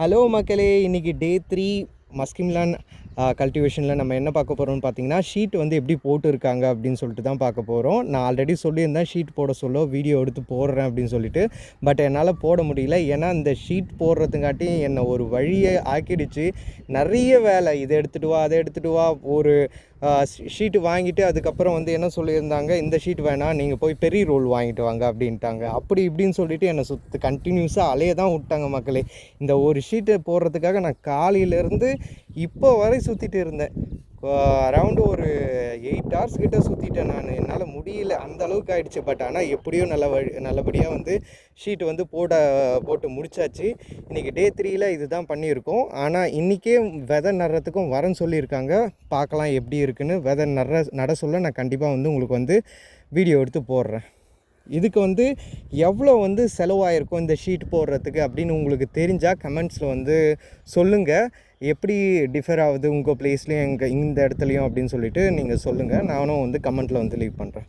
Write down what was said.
Hello மக்களே, இன்றைக்கி டே 3 மஸ்கிமிலான் கல்டிவேஷனில் நம்ம என்ன பார்க்க போகிறோம்னு பார்த்தீங்கன்னா, ஷீட் வந்து எப்படி போட்டுருக்காங்க அப்படின்னு சொல்லிட்டு தான் பார்க்க போகிறோம். நான் ஆல்ரெடி சொல்லியிருந்தேன் ஷீட் போட சொல்ல வீடியோ எடுத்து போடுறேன் அப்படின்னு சொல்லிட்டு. பட் என்னால் போட முடியல. ஏன்னா இந்த ஷீட் போடுறதுங்காட்டி என்னை ஒரு வழியை ஆக்கிடுச்சு. நிறைய வேலை, இதை எடுத்துகிட்டு வா, அதை எடுத்துகிட்டு வா. ஒரு ஷீட்டு வாங்கிட்டு அதுக்கப்புறம் வந்து என்ன சொல்லியிருந்தாங்க, இந்த ஷீட் வேணாம், நீங்கள் போய் பெரிய ரோல் வாங்கிட்டு வாங்க அப்படின்ட்டாங்க. அப்படி இப்படின்னு சொல்லிவிட்டு என்னை கண்டினியூஸாக அலைய தான் விட்டாங்க மக்களே. இந்த ஒரு ஷீட்டை போடுறதுக்காக நான் காலையிலேருந்து இப்போ வரை சுற்றிட்டு இருந்தேன். அரவுண்டு ஒரு 8 hours கிட்ட சுற்றிட்டேன் நான். என்னால் முடியல, அந்த அளவுக்கு ஆகிடுச்சு. பட் ஆனால் எப்படியோ நல்லபடியாக வந்து ஷீட்டு வந்து போட்டு முடித்தாச்சு. இன்றைக்கி டே 3ல் இது தான் பண்ணியிருக்கோம். ஆனால் இன்றைக்கே விதை நடுறதுக்கும் வரேன்னு சொல்லியிருக்காங்க. பார்க்கலாம் எப்படி இருக்குன்னு. விதை நட சொல்ல நான் கண்டிப்பாக வந்து உங்களுக்கு வந்து வீடியோ எடுத்து போடுறேன். இதுக்கு வந்து எவ்வளோ வந்து செலவாயிருக்கும் இந்த ஷீட் போடுறதுக்கு அப்படின்னு உங்களுக்கு தெரிஞ்சால் கமெண்ட்ஸில் வந்து சொல்லுங்கள். எப்படி டிஃபர் ஆகுது உங்கள் ப்ளேஸ்லேயும் இந்த இடத்துலையும் அப்படின்னு சொல்லிட்டு நீங்கள் சொல்லுங்கள். நானும் வந்து கமெண்ட்டில் வந்து லீவ் பண்ணுறேன்.